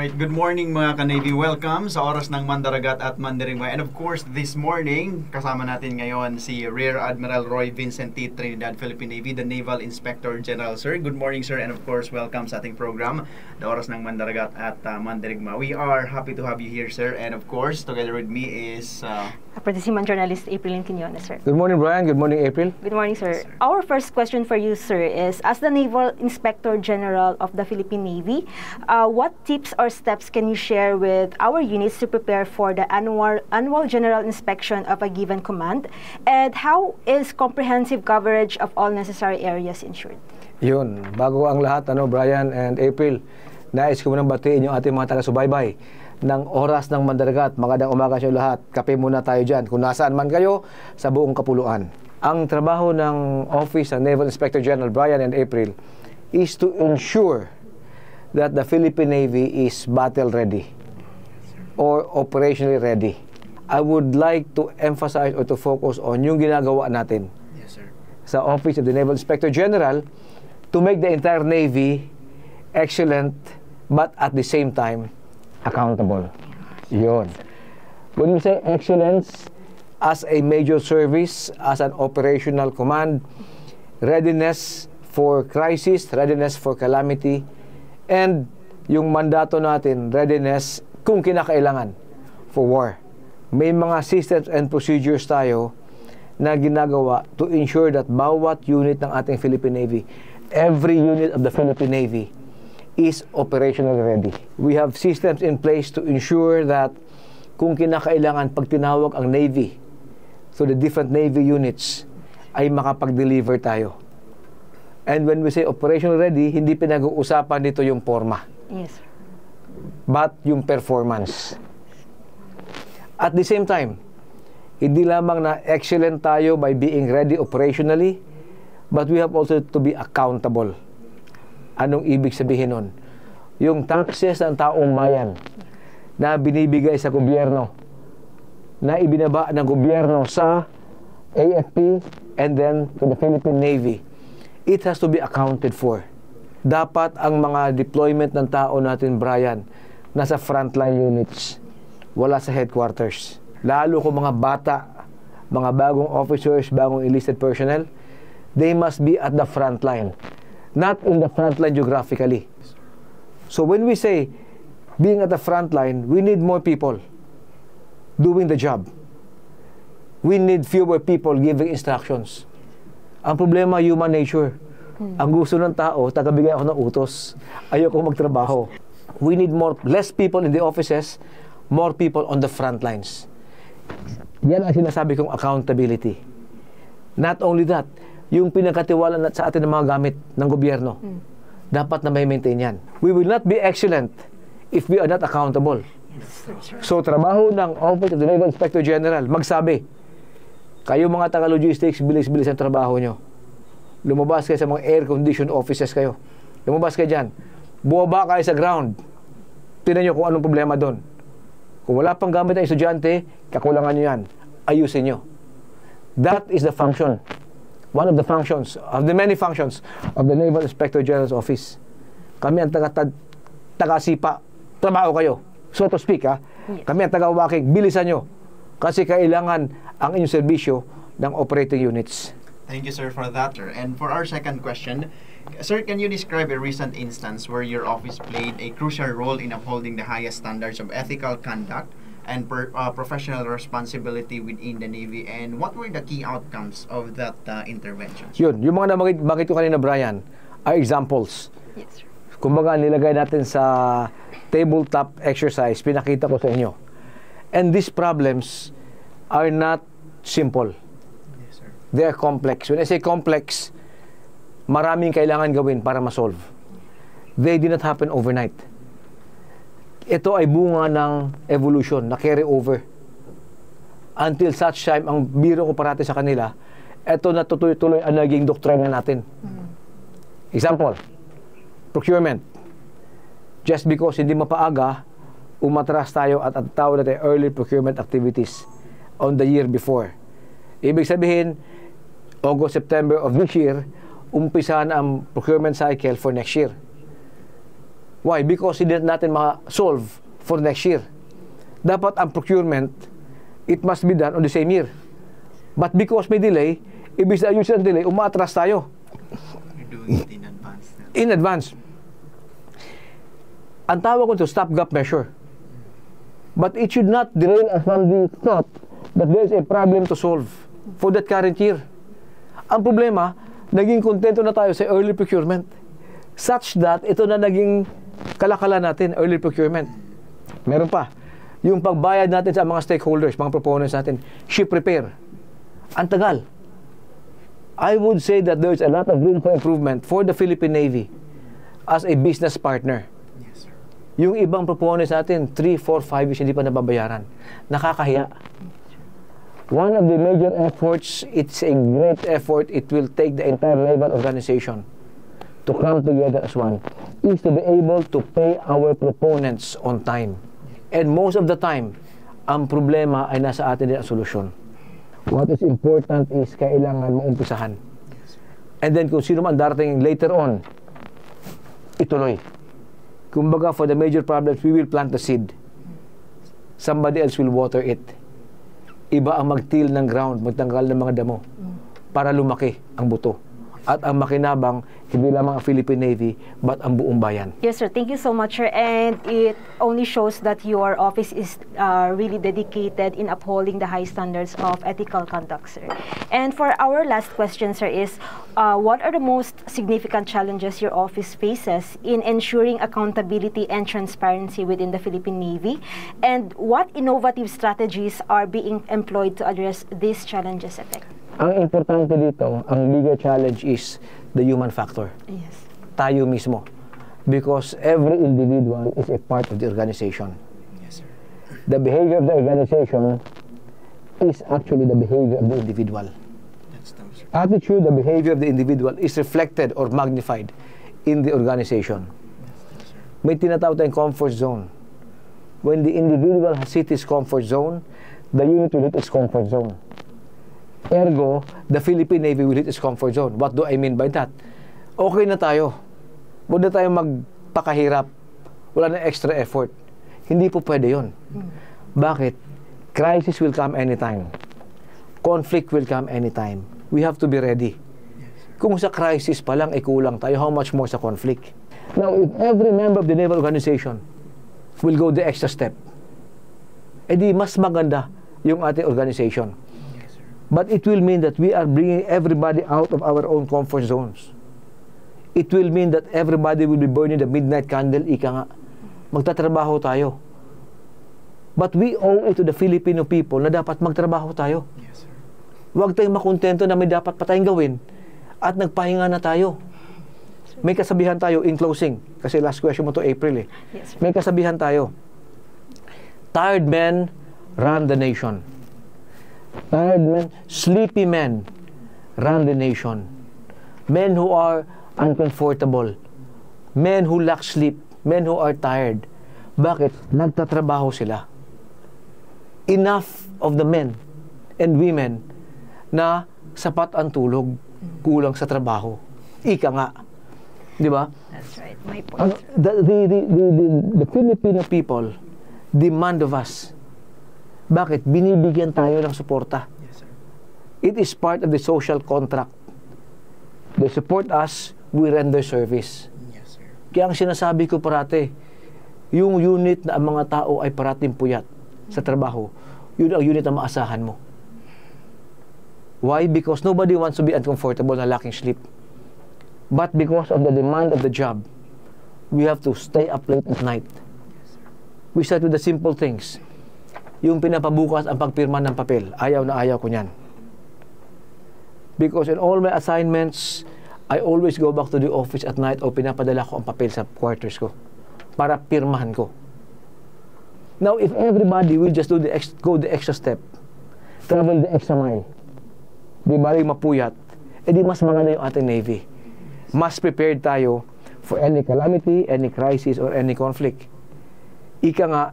Alright, good morning mga ka-Navy. Welcome sa oras ng Mandaragat at Mandirigma. And of course, this morning, kasama natin ngayon si Rear Admiral Roy Vincent T. Trinidad, Philippine Navy, the Naval Inspector General. Sir, good morning sir, and of course, welcome sa ating program, the oras ng Mandaragat at Mandirigma. We are happy to have you here sir, and of course, together with me is... Participan journalist April Quinones, sir. Good morning, Brian. Good morning, April. Good morning, sir. Our first question for you, sir, is as the Naval Inspector General of the Philippine Navy, what tips or steps can you share with our units to prepare for the annual general inspection of a given command? And how is comprehensive coverage of all necessary areas ensured? Yun. Bago ang lahat, Brian and April, nais ko munang batiin yung ating mga taga-subaybay ng oras ng Mandaragat. Magandang umaga sa lahat. Kape muna tayo dyan. Kung nasaan man kayo sa buong kapuluan. Ang trabaho ng Office ng Naval Inspector General Brian and April is to ensure that the Philippine Navy is battle ready or operationally ready. I would like to emphasize or to focus on yung ginagawa natin sa Office of the Naval Inspector General to make the entire Navy excellent but at the same time accountable. Yun. When we say excellence as a major service, as an operational command, readiness for crisis, readiness for calamity, and yung mandato natin, readiness kung kinakailangan for war. May mga systems and procedures tayo na ginagawa to ensure that bawat unit ng ating Philippine Navy, every unit of the Philippine Navy, is operationally ready. We have systems in place to ensure that kung kinakailangan pag tinawag ang Navy, so the different Navy units, ay makapag-deliver tayo. And when we say operationally ready, hindi pinag-uusapan dito yung forma. Yes, sir. But yung performance. At the same time, hindi lamang na excellent tayo by being ready operationally, but we have also to be accountable. Anong ibig sabihin nun? Yung taxes ng taong bayan na binibigay sa gobyerno, na ibinaba ng gobyerno sa AFP and then to the Philippine Navy, it has to be accounted for. Dapat ang mga deployment ng tao natin, Brian, nasa frontline units, wala sa headquarters. Lalo kung mga bata, mga bagong officers, bagong enlisted personnel, they must be at the frontline. Not in the front line geographically. So when we say being at the front line, we need more people doing the job. We need fewer people giving instructions. Ang problema, human nature. Ang gusto ng tao, tagabigay ako ng utos. Ayoko magtrabaho. We need less people in the offices, more people on the front lines. Yan ang sinasabi kong accountability. Not only that, yung pinakatiwala sa atin ng mga gamit ng gobyerno, dapat na may maintain yan. We will not be excellent if we are not accountable. So, trabaho ng Office of the Naval Inspector General, magsabi, kayo mga taga-logistics, bilis-bilis ang trabaho nyo. Lumabas kayo sa mga air-conditioned offices kayo. Lumabas kayo dyan. Buwaba kayo sa ground. Tingnan nyo kung anong problema doon. Kung wala pang gamit ng estudyante, kakulangan nyo yan. Ayusin nyo. That is the function. One of the functions, of the many functions of the Naval Inspector General's Office. Kami ang taga-sipa. Trabaho kayo. So to speak, ha? Yes. Kami ang taga-walking. Bilisan nyo. Kasi kailangan ang inyong serbisyo ng operating units. Thank you, sir, for that, sir. And for our second question, sir, can you describe a recent instance where your office played a crucial role in upholding the highest standards of ethical conduct and professional responsibility within the Navy, and what were the key outcomes of that intervention? Yun, yung mga nabanggit ko kanina, Brian, are examples. Yes, sir. Kumbaga, nilagay natin sa tabletop exercise, pinakita ko sa inyo. And these problems are not simple. Yes, sir. They are complex. When I say complex, maraming kailangan gawin para ma-solve. They did not happen overnight. Ito ay bunga ng evolution na carry over. Until such time, ang biro ko parati sa kanila, ito na tuloy-tuloy ang naging doktrina natin. Example, procurement. Just because hindi mapaaga, umatras tayo at tawag natin early procurement activities on the year before. Ibig sabihin, August, September of this year, umpisa na ang procurement cycle for next year. Why? Because hindi natin ma-solve for next year. Dapat ang procurement, it must be done on the same year. But because may delay, ibig na ayusin ang delay, umaatras tayo. You're doing it in advance. In advance. Ang tawag ko ito, stopgap measure. But it should not derail us from the thought that there is a problem to solve for that current year. Ang problema, naging kontento na tayo sa early procurement such that ito na naging kalakalan natin, early procurement. Meron pa, yung pagbayad natin sa mga stakeholders, mga proponents natin, ship repair. Ang tagal. I would say that there's a lot of room for improvement for the Philippine Navy as a business partner. Yes, sir. Yung ibang proponents natin, 3, 4, 5 years hindi pa nababayaran. Nakakahiya. One of the major efforts, it's a great effort, it will take the entire naval organization to come together as one, is to be able to pay our proponents on time. And most of the time, ang problema ay nasa atin din ang solusyon. What is important is kailangan maumpisahan. And then kung sino man darating later on, ituloy. Kumbaga, for the major problems, we will plant the seed. Somebody else will water it. Iba ang mag-till ng ground, magtanggal ng mga damo para lumaki ang buto. At ang makinabang, hindi lamang ang Philippine Navy, but ang buong bayan. Yes, sir. Thank you so much, sir. And it only shows that your office is really dedicated in upholding the high standards of ethical conduct, sir. And for our last question, sir, is what are the most significant challenges your office faces in ensuring accountability and transparency within the Philippine Navy? And what innovative strategies are being employed to address these challenges effectively? Ang importante dito, ang bigger challenge is the human factor. Yes. Tayo mismo. Because every individual is a part of the organization. Yes, sir. The behavior of the organization is actually the behavior of the individual. That's true, sir. Attitude, the behavior of the individual is reflected or magnified in the organization. That's true, sir. May tinatawag tayong comfort zone. When the individual has hit his comfort zone, the unit will hit its comfort zone. Ergo, the Philippine Navy will hit its comfort zone. What do I mean by that? Okay na tayo. Huwag na tayo magpakahirap. Wala na extra effort. Hindi po pwede yun. Bakit? Crisis will come anytime. Conflict will come anytime. We have to be ready. Kung sa crisis pa lang ay kulang tayo, how much more sa conflict? Now, if every member of the naval organization will go the extra step, edi mas maganda yung ating organization. But it will mean that we are bringing everybody out of our own comfort zones. It will mean that everybody will be burning the midnight candle, ika nga. Magtatrabaho tayo. But we owe it to the Filipino people na dapat magtrabaho tayo. Yes, sir. Huwag tayong makontento na may dapat pa tayong gawin at nagpahinga na tayo. May kasabihan tayo in closing, kasi last question mo to April eh. Yes, sir. May kasabihan tayo, tired men run the nation. Tired men, sleepy men run the nation. Men who are uncomfortable, men who lack sleep, men who are tired. Bakit? Nagtatrabaho sila. Enough of the men and women na sapat ang tulog, kulang sa trabaho. Ika nga. Di ba? That's right. My point. The Filipino people demand of us. Bakit? Binibigyan tayo ng suporta. Yes, sir. It is part of the social contract. They support us, we render service. Yes, sir. Kaya ang sinasabi ko parate, yung unit na ang mga tao ay parating puyat sa trabaho, yun ang unit na maasahan mo. Why? Because nobody wants to be uncomfortable na lacking sleep. But because of the demand of the job, we have to stay up late at night. We start with the simple things. Yung pinapabukas ang pagpirma ng papel, ayaw na ayaw ko niyan. Because in all my assignments, I always go back to the office at night o pinapadala ko ang papel sa quarters ko para pirmahan ko. Now, if everybody will just go the extra step, travel the extra mile, di ba rin mapuyat, edi mas maganda yung ating Navy. Mas prepared tayo for any calamity, any crisis, or any conflict. Ika nga,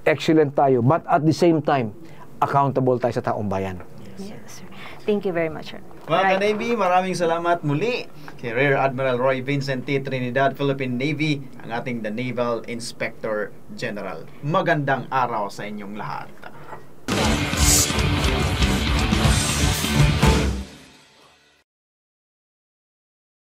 excellent tayo, but at the same time, accountable tayo sa taong bayan. Yes, sir. Thank you very much, sir. Mga Alright. ka-Navy, maraming salamat muli kay Rear Admiral Roy Vincent T. Trinidad, Philippine Navy, ang ating the Naval Inspector General. Magandang araw sa inyong lahat.